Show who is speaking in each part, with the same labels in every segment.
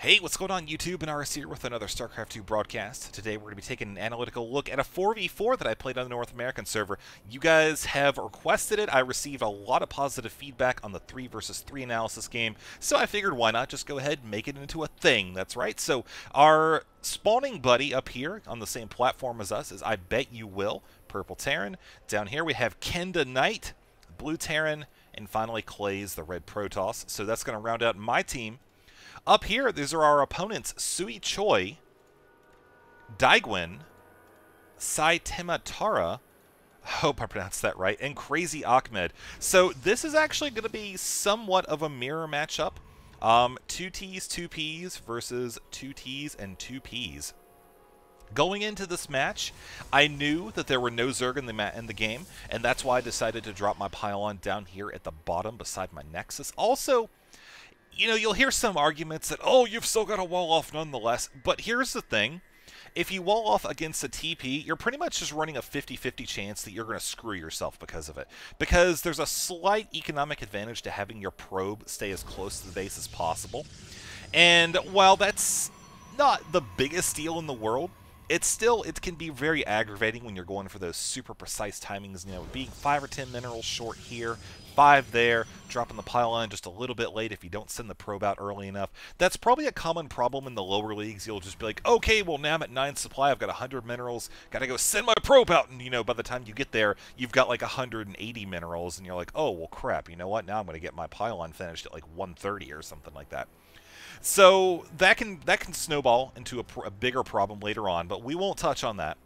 Speaker 1: Hey, what's going on YouTube? Ahnaris here with another Starcraft 2 broadcast. Today we're going to be taking an analytical look at a 4v4 that I played on the North American server. You guys have requested it. I received a lot of positive feedback on the 3 versus 3 analysis game, so I figured why not just go ahead and make it into a thing. That's right. So our spawning buddy up here on the same platform as us is I Bet You Will, Purple Terran. Down here we have Kenda Knight, Blue Terran, and finally Clay's the Red Protoss. So that's going to round out my team. Up here, these are our opponents, Sui Choi, Daigwin, Sai Tematara, hope I pronounced that right, and Crazy Ahmed. So this is actually going to be somewhat of a mirror matchup. 2 Ts, 2 Ps versus 2 Ts and 2 Ps. Going into this match, I knew that there were no Zerg in the game, and that's why I decided to drop my pylon down here at the bottom beside my Nexus. Also, you know, you'll hear some arguments that, oh, you've still got to wall off nonetheless. But here's the thing. If you wall off against a TP, you're pretty much just running a 50-50 chance that you're going to screw yourself because of it. Because there's a slight economic advantage to having your probe stay as close to the base as possible. And while that's not the biggest deal in the world, it can be very aggravating when you're going for those super precise timings, you know, being 5 or 10 minerals short here, 5 there, dropping the pylon just a little bit late if you don't send the probe out early enough. That's probably a common problem in the lower leagues. You'll just be like, okay, well now I'm at 9 supply, I've got 100 minerals, gotta go send my probe out, and you know, by the time you get there, you've got like 180 minerals, and you're like, oh, well crap, you know what, now I'm gonna get my pylon finished at like 130 or something like that. So that can snowball into a bigger problem later on, but we won't touch on that.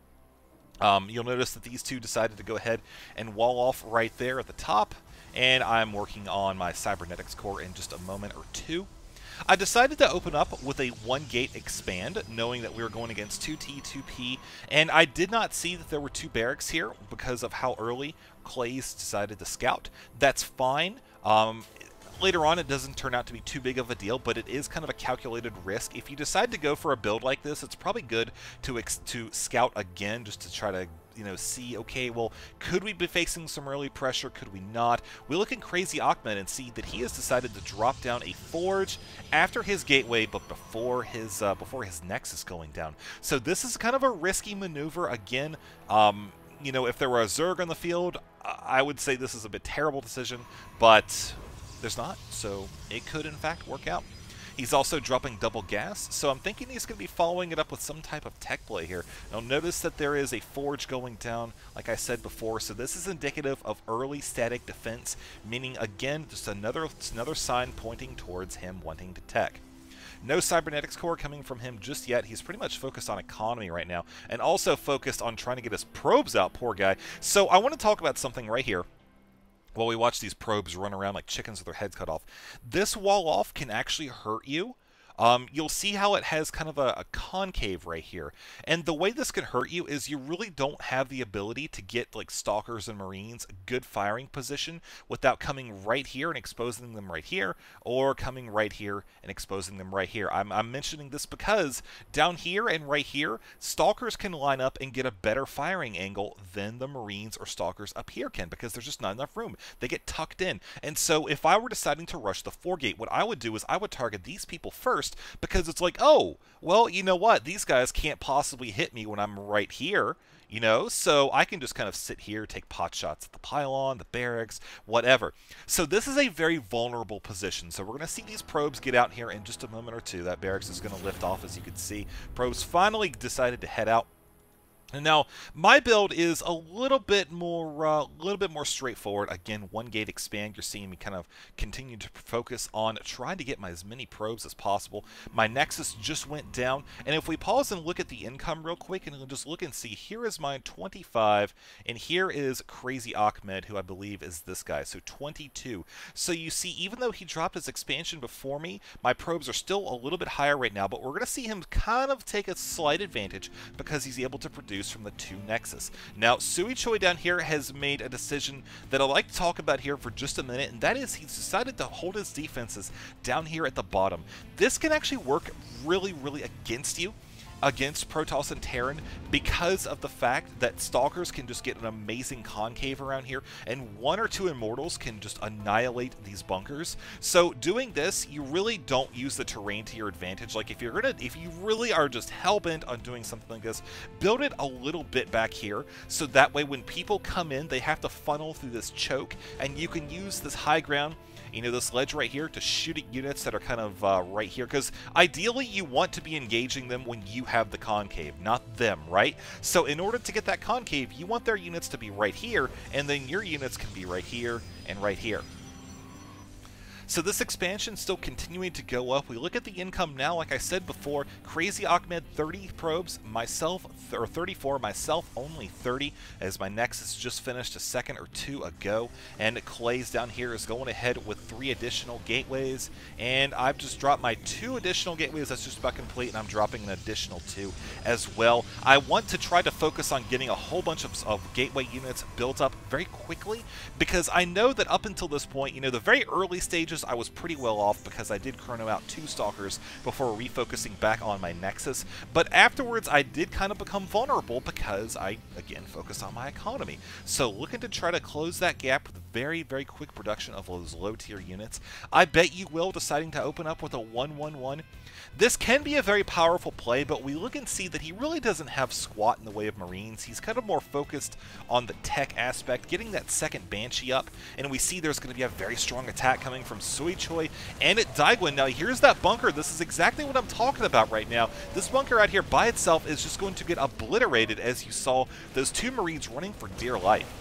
Speaker 1: You'll notice that these two decided to go ahead and wall off right there at the top, and I'm working on my cybernetics core in just a moment or two. I decided to open up with a 1-gate expand, knowing that we were going against 2T, 2P, and I did not see that there were 2 barracks here because of how early Clays decided to scout. That's fine. Later on, it doesn't turn out to be too big of a deal, but it is kind of a calculated risk. If you decide to go for a build like this, it's probably good to scout again just to try to, you know, see, okay, well, could we be facing some early pressure? Could we not? We look at Crazy Ahmed and see that he has decided to drop down a forge after his gateway, but before his Nexus going down. So this is kind of a risky maneuver again. You know, if there were a Zerg on the field, I would say this is a bit terrible decision, but there's not, so it could in fact work out. He's also dropping double gas, so I'm thinking he's going to be following it up with some type of tech play here. Now notice that there is a forge going down, like I said before, so this is indicative of early static defense, meaning again, just another sign pointing towards him wanting to tech. No cybernetics core coming from him just yet. He's pretty much focused on economy right now, and also focused on trying to get his probes out, poor guy. So I want to talk about something right here. While we watch these probes run around like chickens with their heads cut off, this wall off can actually hurt you. You'll see how it has kind of a concave right here. And the way this could hurt you is you really don't have the ability to get like Stalkers and Marines a good firing position without coming right here and exposing them right here, or coming right here and exposing them right here. I'm mentioning this because down here and right here, Stalkers can line up and get a better firing angle than the Marines or Stalkers up here can, because there's just not enough room. They get tucked in. And so if I were deciding to rush the 4-gate, what I would do is I would target these people first, because it's like, oh, well, you know what? These guys can't possibly hit me when I'm right here, you know? So I can just kind of sit here, take pot shots at the pylon, the barracks, whatever. So this is a very vulnerable position. So we're going to see these probes get out here in just a moment or two. That barracks is going to lift off, as you can see. Probes finally decided to head out. And now, my build is a little bit more straightforward. Again, 1-gate expand. You're seeing me kind of continue to focus on trying to get as many probes as possible. My Nexus just went down, and if we pause and look at the income real quick, and we'll just look and see, here is mine 25, and here is Crazy Ahmed, who I believe is this guy, so 22. So you see, even though he dropped his expansion before me, my probes are still a little bit higher right now, but we're going to see him kind of take a slight advantage because he's able to produce from the 2 Nexus. Now, Sui Choi down here has made a decision that I'd like to talk about here for just a minute, and that is he's decided to hold his defenses down here at the bottom. This can actually work really, really against you against Protoss and Terran because of the fact that Stalkers can just get an amazing concave around here, and 1 or 2 Immortals can just annihilate these bunkers. So doing this, you really don't use the terrain to your advantage. Like if you really are just hell-bent on doing something like this, build it a little bit back here, so that way when people come in, they have to funnel through this choke, and you can use this high ground, you know, this ledge right here, to shoot at units that are kind of right here, because ideally you want to be engaging them when you have the concave, not them, right? So in order to get that concave, you want their units to be right here, and then your units can be right here and right here. So this expansion still continuing to go up. We look at the income now, like I said before, Crazy Ahmed 30 probes, myself, or 34, myself only 30, as my Nexus just finished a second or 2 ago, and Clay's down here is going ahead with 3 additional gateways, and I've just dropped my 2 additional gateways. That's just about complete, and I'm dropping an additional 2 as well. I want to try to focus on getting a whole bunch of gateway units built up very quickly, because I know that up until this point, you know, the very early stages I was pretty well off because I did chrono out 2 Stalkers before refocusing back on my Nexus, but afterwards I did kind of become vulnerable because I, again, focused on my economy. So looking to try to close that gap with very, very quick production of those low-tier units. I bet you will, deciding to open up with a 1-1-1. This can be a very powerful play, but we look and see that he really doesn't have squat in the way of Marines. He's kind of more focused on the tech aspect, getting that second Banshee up, and we see there's going to be a very strong attack coming from Sui Choi and at Daigwin. Now here's that bunker. This is exactly what I'm talking about right now. This bunker out here by itself is just going to get obliterated, as you saw those 2 Marines running for dear life.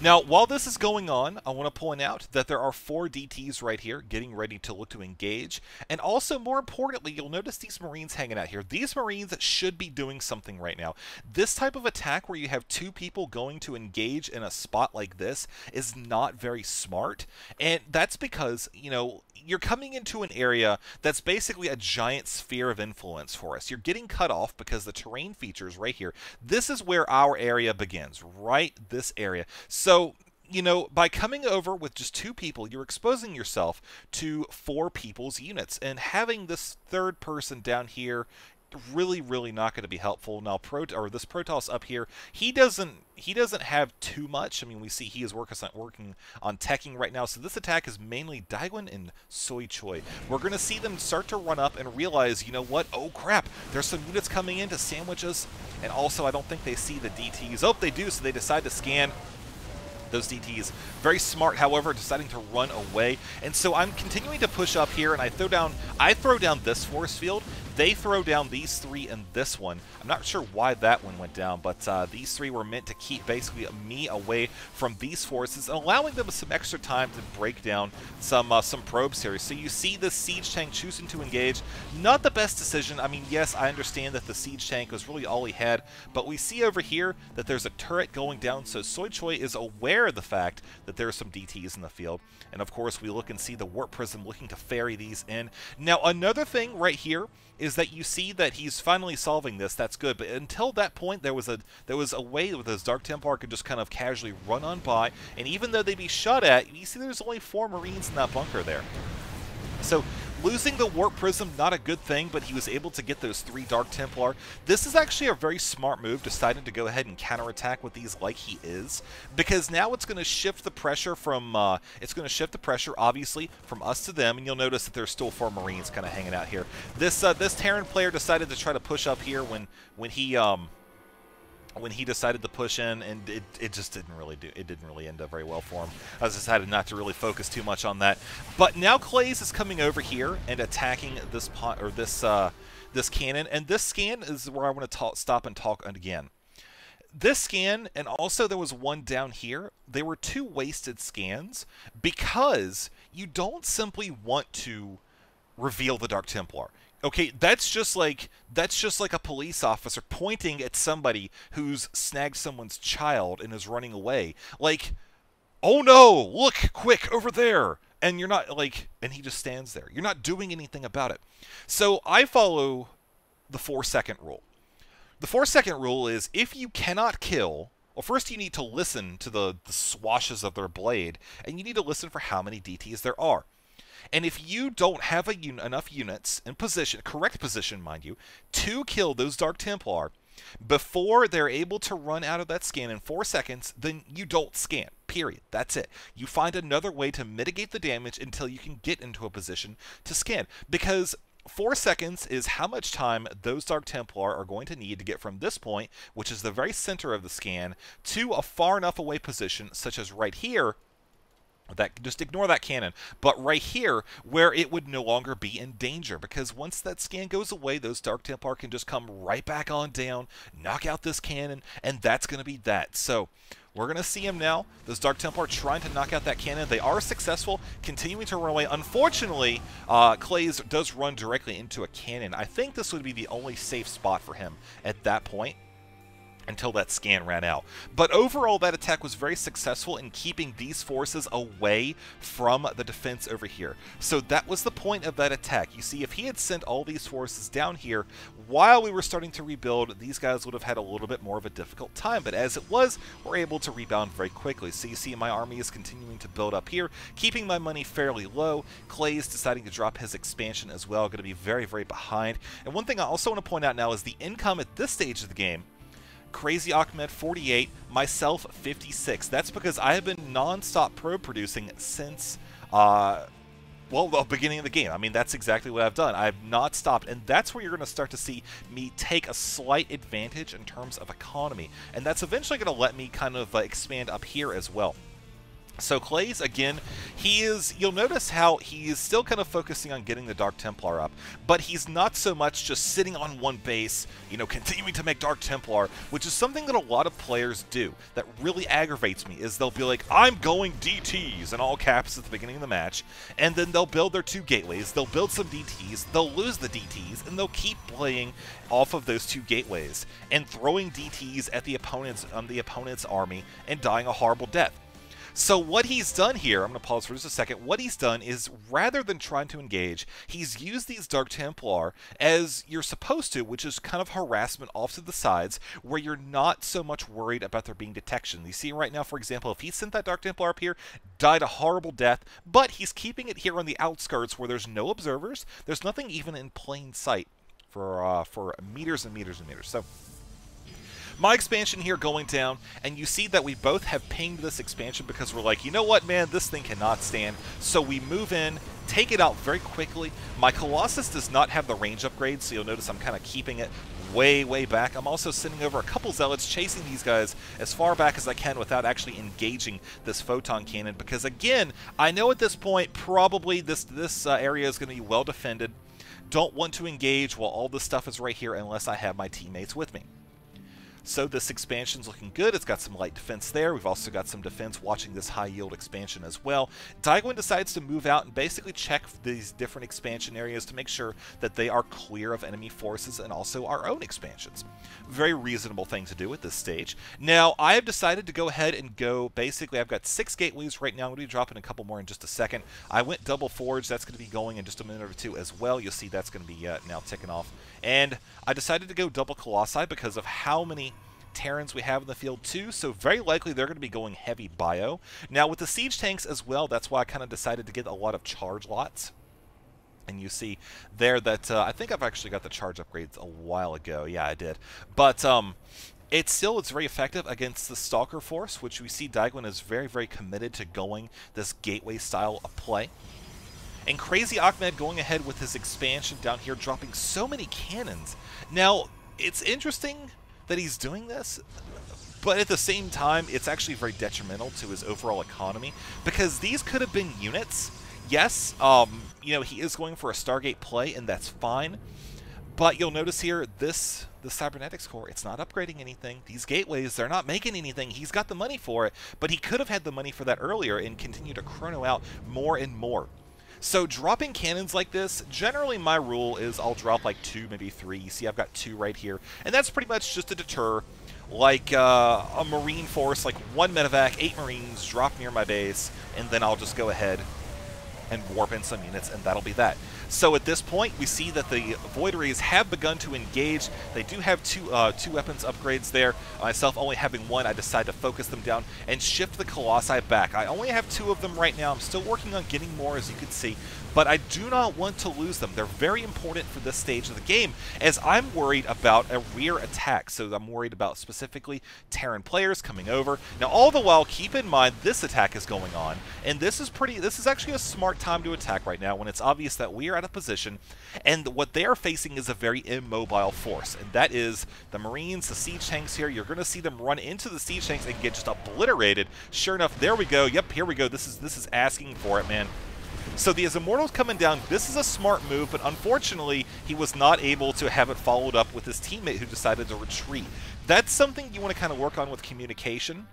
Speaker 1: Now, while this is going on, I want to point out that there are 4 DTs right here getting ready to look to engage. And also, more importantly, you'll notice these Marines hanging out here. These Marines should be doing something right now. This type of attack where you have 2 people going to engage in a spot like this is not very smart. And that's because, you know, you're coming into an area that's basically a giant sphere of influence for us. You're getting cut off because the terrain features right here. This is where our area begins, right? This area. So, you know, by coming over with just 2 people, you're exposing yourself to 4 people's units, and having this 3rd person down here really not going to be helpful. Now this Protoss up here, he doesn't have too much. I mean, we see he is working on teching right now, so this attack is mainly Daigwin and Soi Choi. We're going to see them start to run up and realize, you know what, oh crap, there's some units coming in to sandwich us, and also I don't think they see the DTs. Oh, they do, so they decide to scan those DTs. Very smart, however, deciding to run away. And so I'm continuing to push up here, and I throw down this force field. They throw down these 3 and this one. I'm not sure why that one went down, but these 3 were meant to keep basically me away from these forces, and allowing them some extra time to break down some probes here. So you see this siege tank choosing to engage. Not the best decision. I mean, yes, I understand that the siege tank was really all he had, but we see over here that there's a turret going down, so Soi Choi is aware of the fact that there are some DTs in the field. And of course, we look and see the Warp Prism looking to ferry these in. Now, another thing right here is that you see that he's finally solving this. That's good, but until that point, there was a way where those Dark Templar could just kind of casually run on by, and even though they'd be shot at, you see there's only 4 Marines in that bunker there. So losing the Warp Prism, not a good thing, but he was able to get those 3 Dark Templar. This is actually a very smart move, deciding to go ahead and counterattack with these like he is, because now it's going to shift the pressure from, obviously, from us to them, and you'll notice that there's still 4 Marines kind of hanging out here. This Terran player decided to try to push up here when he decided to push in, and it just didn't really end up very well for him. I decided not to really focus too much on that. But now Clays is coming over here and attacking this this cannon, and this scan is where I want to stop and talk again. This scan, and also there was one down here, they were 2 wasted scans because you don't simply want to reveal the Dark Templar. Okay, that's just like a police officer pointing at somebody who's snagged someone's child and is running away. Like, oh no, look, quick, over there. And you're not, like, and he just stands there. You're not doing anything about it. So I follow the 4-second rule. The 4-second rule is, if you cannot kill, well, first you need to listen to the swashes of their blade, and you need to listen for how many DTs there are. And if you don't have enough units in position, correct position, mind you, to kill those Dark Templar before they're able to run out of that scan in 4 seconds, then you don't scan. Period. That's it. You find another way to mitigate the damage until you can get into a position to scan. Because 4 seconds is how much time those Dark Templar are going to need to get from this point, which is the very center of the scan, to a far enough away position, such as right here. Just ignore that cannon, but right here where it would no longer be in danger, because once that scan goes away, those Dark Templar can just come right back on down, knock out this cannon, and that's going to be that. So we're going to see him now. Those Dark Templar trying to knock out that cannon. They are successful, continuing to run away. Unfortunately, Clays does run directly into a cannon. I think this would be the only safe spot for him at that point, until that scan ran out. But overall, that attack was very successful in keeping these forces away from the defense over here. So that was the point of that attack. You see, if he had sent all these forces down here while we were starting to rebuild, these guys would have had a little bit more of a difficult time. But as it was, we're able to rebound very quickly. So you see my army is continuing to build up here, keeping my money fairly low. Clay is deciding to drop his expansion as well, going to be very, very behind. And one thing I also want to point out now is the income at this stage of the game. Crazy Ahmed 48, myself 56. That's because I have been non-stop probe producing since, well, the beginning of the game. I mean, that's exactly what I've done. I've not stopped, and that's where you're going to start to see me take a slight advantage in terms of economy, and that's eventually going to let me kind of expand up here as well. So Clays, again, you'll notice how he is still kind of focusing on getting the Dark Templar up, but he's not so much just sitting on one base, you know, continuing to make Dark Templar, which is something that a lot of players do that really aggravates me, is they'll be like, I'm going DTs, in all caps at the beginning of the match, and then they'll build their 2 gateways, they'll build some DTs, they'll lose the DTs, and they'll keep playing off of those 2 gateways, and throwing DTs at the opponent's army, and dying a horrible death. So what he's done here, I'm going to pause for just a second, what he's done is, rather than trying to engage, he's used these Dark Templar as you're supposed to, which is kind of harassment off to the sides, where you're not so much worried about there being detection. You see right now, for example, if he sent that Dark Templar up here, died a horrible death, but he's keeping it here on the outskirts where there's no observers, there's nothing even in plain sight for meters and meters and meters. So my expansion here going down, and you see that we both have pinged this expansion because we're like, you know what, man, this thing cannot stand. So we move in, take it out very quickly. My Colossus does not have the range upgrade, so you'll notice I'm kind of keeping it way, way back. I'm also sending over a couple Zealots, chasing these guys as far back as I can without actually engaging this Photon Cannon, because again, I know at this point probably this area is going to be well defended. Don't want to engage while all this stuff is right here unless I have my teammates with me. So this expansion's looking good. It's got some light defense there. We've also got some defense watching this high-yield expansion as well. Daigwin decides to move out and basically check these different expansion areas to make sure that they are clear of enemy forces and also our own expansions. Very reasonable thing to do at this stage. Now, I have decided to go ahead and go, basically, I've got 6 gateways right now. I'm going to be dropping a couple more in just a second. I went double forge. That's going to be going in just a minute or two as well. You'll see that's going to be now ticking off. And I decided to go double Colossi because of how many Terrans we have in the field too, so very likely they're going to be going heavy bio. Now with the siege tanks as well, that's why I kind of decided to get a lot of charge lots. And you see there that I think I've actually got the charge upgrades a while ago. Yeah, I did. But it's very effective against the Stalker force, which we see Daigwin is very, very committed to going this gateway style of play. And Crazy Ahmed going ahead with his expansion down here, dropping so many cannons. Now, it's interesting that he's doing this, but at the same time, it's actually very detrimental to his overall economy, because these could have been units. Yes, you know, he is going for a Stargate play, and that's fine, but you'll notice here, the Cybernetics Core, it's not upgrading anything. These gateways, they're not making anything. He's got the money for it, but he could have had the money for that earlier and continue to chrono out more and more. So dropping cannons like this, generally my rule is I'll drop like 2, maybe 3. You see I've got 2 right here. And that's pretty much just to deter, like a Marine force, like 1 medevac, 8 Marines, drop near my base, and then I'll just go ahead and warp in some units, and that'll be that. So at this point, we see that the Void Rays have begun to engage. They do have two weapons upgrades there. Myself only having 1, I decide to focus them down and shift the Colossi back. I only have 2 of them right now. I'm still working on getting more, as you can see. but I do not want to lose them. They're very important for this stage of the game, as I'm worried about a rear attack. So I'm worried about specifically Terran players coming over. Now, all the while, keep in mind this attack is going on, and this is actually a smart time to attack right now when it's obvious that we are at a position, and what they are facing is a very immobile force, and that is the Marines, the siege tanks here. You're going to see them run into the siege tanks and get just obliterated. Sure enough, there we go. Yep, here we go. This is asking for it, man. So the Immortal's coming down. This is a smart move, but unfortunately, he was not able to have it followed up with his teammate who decided to retreat. That's something you want to kind of work on with communication.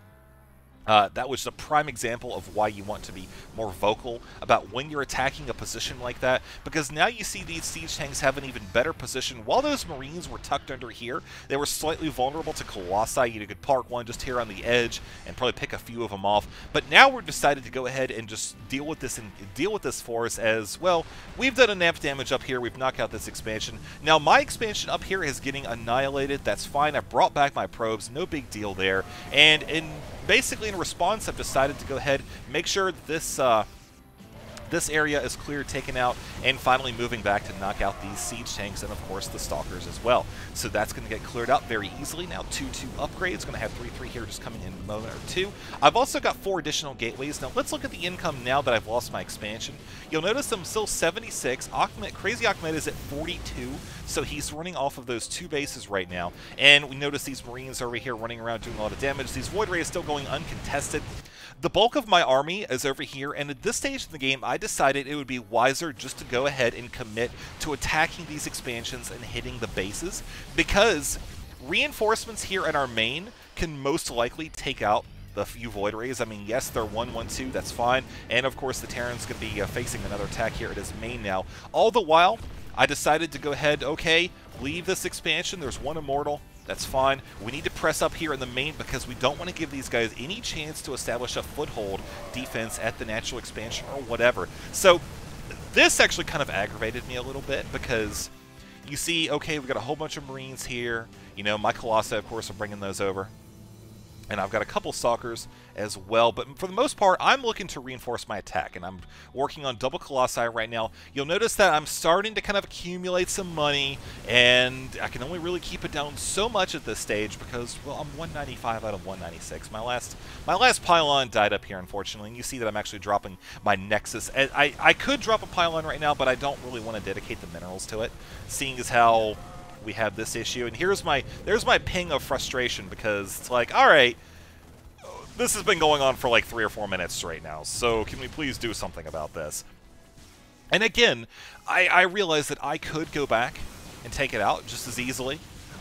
Speaker 1: That was a prime example of why you want to be more vocal about when you're attacking a position like that, because now you see these siege tanks have an even better position. While those Marines were tucked under here, they were slightly vulnerable to Colossi. You could park one just here on the edge and probably pick a few of them off. But now we're decided to go ahead and just deal with this force as well. We've done enough damage up here. We've knocked out this expansion. Now my expansion up here is getting annihilated. That's fine. I brought back my probes. No big deal there. And basically in response, I've decided to go ahead, make sure this this area is clear, taken out, and finally moving back to knock out these siege tanks and, of course, the stalkers as well. So that's going to get cleared out very easily. Now 2-2 upgrades, going to have 3-3 here just coming in a moment or two. I've also got 4 additional gateways. Now let's look at the income now that I've lost my expansion. You'll notice I'm still 76. Crazy Ahmed is at 42, so he's running off of those 2 bases right now. And we notice these Marines over here running around doing a lot of damage. These Void Rays still going uncontested. The bulk of my army is over here, and at this stage in the game, I decided it would be wiser just to go ahead and commit to attacking these expansions and hitting the bases, because reinforcements here at our main can most likely take out the few Void Rays. I mean, yes, they're 1-1-2, that's fine, and of course the Terran's going to be facing another attack here at his main now. All the while, I decided to go ahead, okay, leave this expansion, there's one Immortal. That's fine. We need to press up here in the main because we don't want to give these guys any chance to establish a foothold defense at the natural expansion or whatever. So this actually kind of aggravated me a little bit because you see, okay, we've got a whole bunch of Marines here. You know, my Colossi, of course, are bringing those over. And I've got a couple Stalkers as well. But for the most part, I'm looking to reinforce my attack. And I'm working on double Colossi right now. You'll notice that I'm starting to kind of accumulate some money. And I can only really keep it down so much at this stage because, well, I'm 195 out of 196. My last pylon died up here, unfortunately. And you see that I'm actually dropping my Nexus. I could drop a pylon right now, but I don't really want to dedicate the minerals to it, seeing as how we have this issue. And there's my ping of frustration because it's like, all right, this has been going on for like 3 or 4 minutes straight now, so can we please do something about this? And again, I realize that I could go back and take it out just as easily,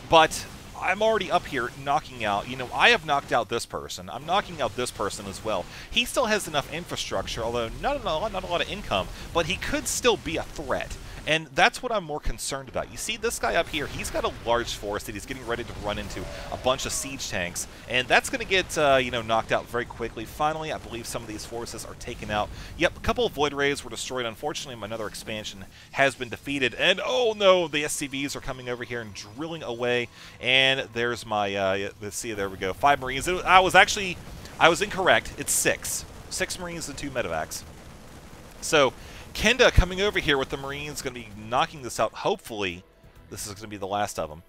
Speaker 1: but I'm already up here knocking out, you know, I have knocked out this person. I'm knocking out this person as well. He still has enough infrastructure, although not a lot of income, but he could still be a threat. And that's what I'm more concerned about. You see this guy up here, he's got a large force that he's getting ready to run into a bunch of siege tanks. And that's going to get, you know, knocked out very quickly. Finally, I believe some of these forces are taken out. Yep, a couple of Void Rays were destroyed. Unfortunately, another expansion has been defeated. And, oh no, the SCVs are coming over here and drilling away. And there's my, let's see, there we go, 5 Marines. I was incorrect. It's 6. 6 Marines and 2 medevacs. So Kenda coming over here with the Marines, going to be knocking this out. Hopefully, this is going to be the last of them.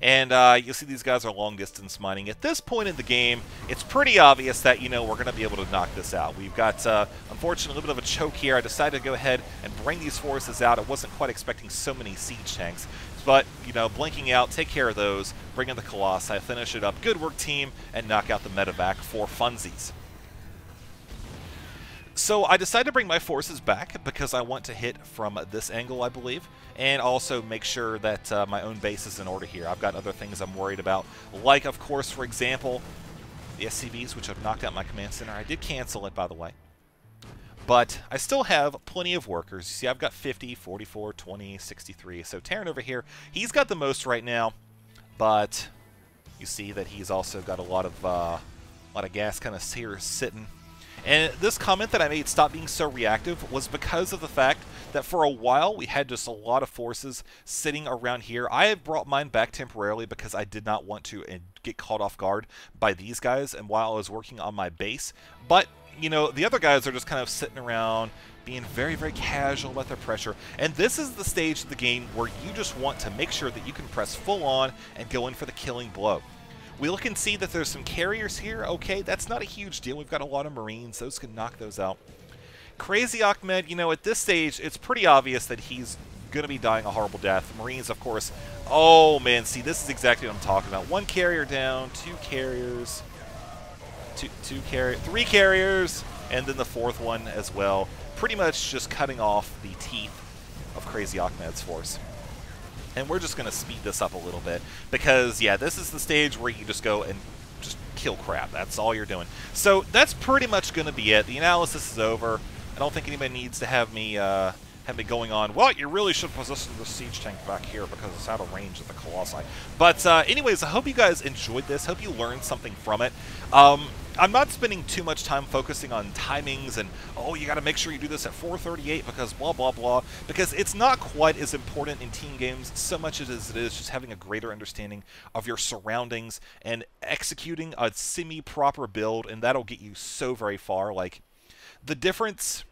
Speaker 1: And you'll see these guys are long-distance mining. At this point in the game, it's pretty obvious that, you know, we're going to be able to knock this out. We've got, unfortunately, a little bit of a choke here. I decided to go ahead and bring these forces out. I wasn't quite expecting so many siege tanks. But, you know, blinking out, take care of those, bring in the Colossi, finish it up. Good work, team, and knock out the medevac for funsies. So I decided to bring my forces back because I want to hit from this angle, I believe, and also make sure that my own base is in order here. I've got other things I'm worried about, like, of course, for example, the SCVs, which have knocked out my command center. I did cancel it, by the way. But I still have plenty of workers. You see, I've got 50, 44, 20, 63. So Terran over here, he's got the most right now, but you see that he's also got a lot of gas kind of here sitting. And this comment that I made, stop being so reactive, was because of the fact that for a while we had just a lot of forces sitting around here. I have brought mine back temporarily because I did not want to get caught off guard by these guys and while I was working on my base. But, you know, the other guys are just kind of sitting around being very, very casual about their pressure. And this is the stage of the game where you just want to make sure that you can press full on and go in for the killing blow. We look and see that there's some carriers here. Okay, that's not a huge deal. We've got a lot of Marines. Those can knock those out. Crazy Ahmed, you know, at this stage, it's pretty obvious that he's going to be dying a horrible death. Marines, of course. Oh, man, see, this is exactly what I'm talking about. One carrier down, two carriers, three carriers, and then the fourth one as well. Pretty much just cutting off the teeth of Crazy Ahmed's force. And we're just going to speed this up a little bit because, yeah, this is the stage where you just go and just kill crap. That's all you're doing. So that's pretty much going to be it. The analysis is over. I don't think anybody needs to have me going on, well, you really should position the siege tank back here because it's out of range of the Colossi. But anyways, I hope you guys enjoyed this. Hope you learned something from it. I'm not spending too much time focusing on timings and, oh, you got to make sure you do this at 4:38 because blah, blah, blah, because it's not quite as important in team games so much as it is just having a greater understanding of your surroundings and executing a semi-proper build, and that'll get you so very far. Like, the difference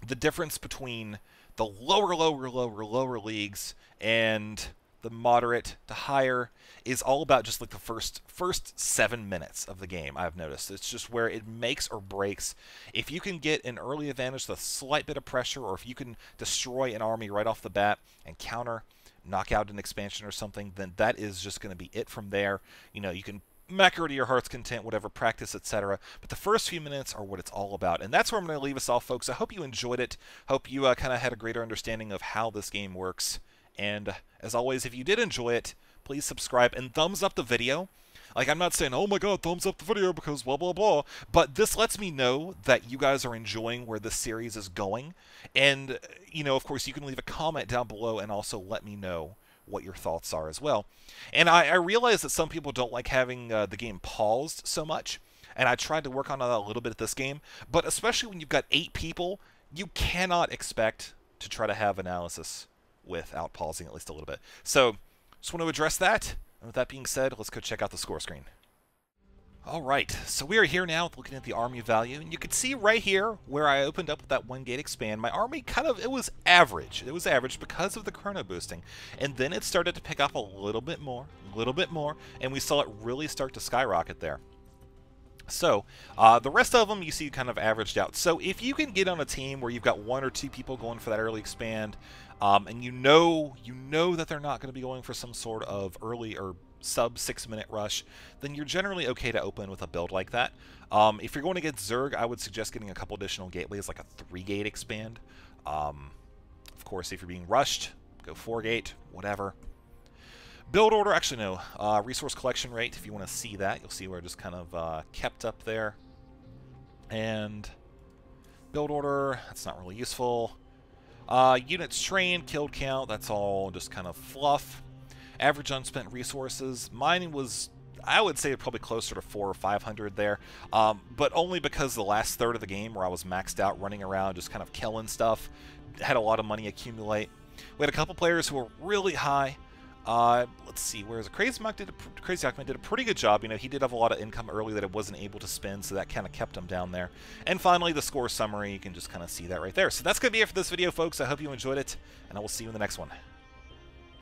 Speaker 1: between the lower leagues and the moderate to higher is all about just like the first 7 minutes of the game. I've noticed it's just where it makes or breaks. If you can get an early advantage with a slight bit of pressure, or if you can destroy an army right off the bat and counter, knock out an expansion or something, then that is just going to be it from there. You know, you can macro to your heart's content, whatever, practice, etc. But the first few minutes are what it's all about. And that's where I'm going to leave us off, folks. I hope you enjoyed it. Hope you kind of had a greater understanding of how this game works. And as always, if you did enjoy it, please subscribe and thumbs up the video. Like, I'm not saying, oh my god, thumbs up the video because blah, blah, blah. But this lets me know that you guys are enjoying where this series is going. And, you know, of course, you can leave a comment down below and also let me know what your thoughts are as well. And I realize that some people don't like having the game paused so much, and I tried to work on that a little bit at this game, but especially when you've got 8 people, you cannot expect to try to have analysis without pausing at least a little bit. So, just want to address that, and with that being said, let's go check out the score screen. Alright, so we are here now looking at the army value, and you can see right here where I opened up with that 1 gate expand, my army kind of, it was average. It was average because of the chrono boosting, and then it started to pick up a little bit more, and we saw it really start to skyrocket there. So, the rest of them you see kind of averaged out. So if you can get on a team where you've got 1 or 2 people going for that early expand, and you know that they're not going to be going for some sort of early or sub 6-minute rush, then you're generally okay to open with a build like that. If you're going against Zerg, I would suggest getting a couple additional gateways, like a 3-gate expand. Of course, if you're being rushed, go 4-gate, whatever. Build order, actually no, resource collection rate, if you want to see that, you'll see where it just kind of kept up there. And build order, that's not really useful. Units trained, killed count, that's all just kind of fluff. Average unspent resources, mine was, I would say, probably closer to 400 or 500 there, but only because the last third of the game where I was maxed out running around just kind of killing stuff, had a lot of money accumulate. We had a couple players who were really high. Let's see, whereas Crazy Ahmed did a pretty good job. You know, he did have a lot of income early that it wasn't able to spend, so that kind of kept him down there. And finally, the score summary, you can just kind of see that right there. So that's going to be it for this video, folks. I hope you enjoyed it, and I will see you in the next one.